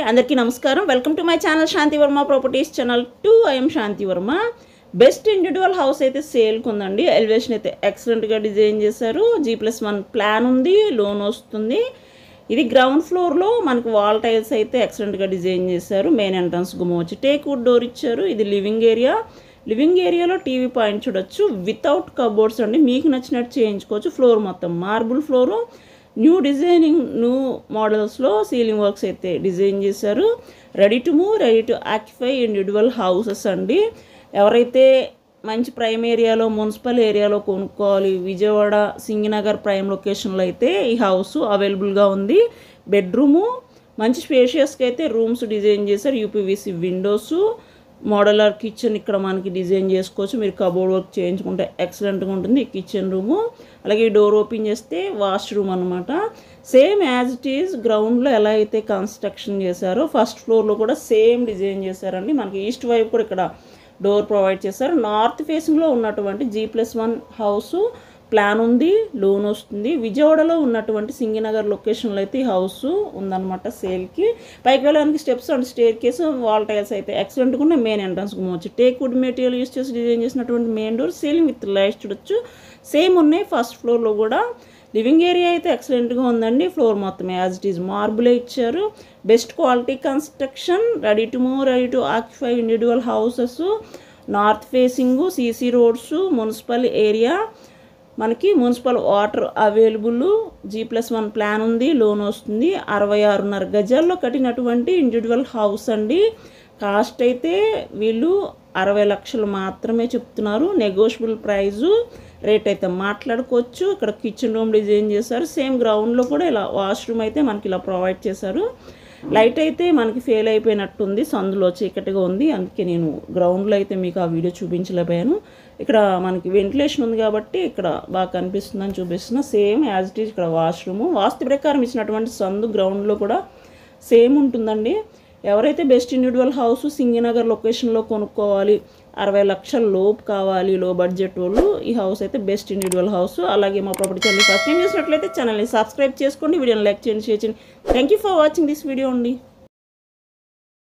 అందరికీ నమస్కారం. Welcome to my channel Shanti Varma properties channel 2. I M Shanti Varma. Best individual house అయితే సేల్కి ఉందండి. ఎలివేషన్ అయితే ఎక్సలెంట్గా డిజైన్ చేశారు. G+1 ప్లాన్ ఉంది, లోన్ వస్తుంది. ఇది గ్రౌండ్ ఫ్లోర్లో మనకి వాల్ టైల్స్ అయితే ఎక్సలెంట్గా డిజైన్ చేశారు. మెయిన్ ఎంట్రన్స్ గుమ్మ వచ్చి టేక్ వుడ్ డోర్ ఇచ్చారు. ఇది లివింగ్ ఏరియా. లివింగ్ ఏరియాలో టీవీ పాయింట్ చూడొచ్చు. వితౌట్ కబోర్డ్స్ అండి, మీకు నచ్చినట్టు చేయించుకోవచ్చు. ఫ్లోర్ మొత్తం marble floor, new designing, new మోడల్స్లో సీలింగ్ వర్క్స్ అయితే డిజైన్ చేశారు. Ready to move, ready to occupy individual houses అండి. ఎవరైతే మంచి ప్రైమ్ ఏరియాలో, మున్సిపల్ ఏరియాలో కొనుక్కోవాలి, విజయవాడ సింగినగర్ ప్రైమ్ లొకేషన్లో అయితే ఈ హౌస్ అవైలబుల్గా ఉంది. బెడ్రూము మంచి స్పేషియస్గా అయితే రూమ్స్ డిజైన్ చేశారు. యూపీవీసీ విండోసు, మోడలర్ కిచెన్ ఇక్కడ మనకి డిజైన్ చేసుకోవచ్చు. మీరు కబోర్డ్ వర్క్ చేయించుకుంటే ఎక్సలెంట్గా ఉంటుంది ఈ కిచెన్ రూము. అలాగే డోర్ ఓపెన్ చేస్తే వాష్రూమ్ అనమాట. సేమ్ యాజ్ ఇట్ ఈజ్ గ్రౌండ్లో ఎలా అయితే కన్స్ట్రక్షన్ చేశారో ఫస్ట్ ఫ్లోర్లో కూడా సేమ్ డిజైన్ చేశారండి. మనకి ఈస్ట్ వైపు కూడా ఇక్కడ డోర్ ప్రొవైడ్ చేశారు. నార్త్ ఫేసింగ్లో ఉన్నటువంటి G+1 హౌస్ ప్లాన్ ఉంది, లోన్ వస్తుంది. విజయవాడలో ఉన్నటువంటి సింగినగర్ లొకేషన్లో అయితే ఈ హౌస్ ఉందన్నమాట సేల్కి. పైకి వెళ్ళడానికి steps and stair case, wall tiles అయితే ఎక్సలెంట్గా ఉన్నాయి. మెయిన్ ఎంట్రన్స్ గుమ్మ వచ్చి టేక్ వుడ్ మెటీరియల్ యూస్ చేసి డిజైన్ చేసినటువంటి main door, ceiling with lights చూడొచ్చు. సేమ్ ఉన్నాయి ఫస్ట్ ఫ్లోర్లో కూడా. లివింగ్ ఏరియా అయితే ఎక్సలెంట్గా ఉందండి. ఫ్లోర్ మొత్తం యాజ్ ఇట్ ఈజ్ మార్బులే ఇచ్చారు. Best quality construction, ready to move, ready to occupy individual houses. North facing, CC roads, municipal area, మనకి municipal water available. G+1 plan ఉంది, లోన్ వస్తుంది. 66.5 గజాల్లో కట్టినటువంటి ఇండివిజువల్ హౌస్ అండి. కాస్ట్ అయితే వీళ్ళు 60 లక్షలు మాత్రమే చెప్తున్నారు. నెగోషియబుల్ ప్రైజు, రేట్ అయితే మాట్లాడుకోవచ్చు. ఇక్కడ కిచెన్ రూమ్ డిజైన్ చేశారు. సేమ్ గ్రౌండ్లో కూడా ఇలా వాష్రూమ్ అయితే మనకి ఇలా ప్రొవైడ్ చేశారు. లైట్ అయితే మనకి ఫెయిల్ అయిపోయినట్టుంది, సందులో చీకటిగా ఉంది, అందుకే నేను గ్రౌండ్లో అయితే మీకు ఆ వీడియో చూపించలేకపోయాను. ఇక్కడ మనకి వెంటిలేషన్ ఉంది కాబట్టి ఇక్కడ బాగా కనిపిస్తుందని చూపిస్తున్నా. సేమ్ యాజ్ ఇట్ ఈజ్ ఇక్కడ వాష్రూము. వాస్తు ప్రకారం ఇచ్చినటువంటి సందు గ్రౌండ్లో కూడా సేమ్ ఉంటుందండి. ఎవరైతే బెస్ట్ ఇండివిజువల్ హౌస్ సింగినగర్ లొకేషన్లో కొనుక్కోవాలి, 60 లక్షల లోపు కావాలి, లో బడ్జెట్ వాళ్ళు, ఈ హౌస్ అయితే బెస్ట్ ఇండివిజువల్ హౌస్. అలాగే మా ప్రాపర్టీ ఛానల్ ఫస్ట్ టైం చూసినట్లయితే ఛానల్ని సబ్స్క్రైబ్ చేసుకోండి, వీడియోని లైక్ చేయండి, షేర్ చేయండి. Thank you for watching this video అండి.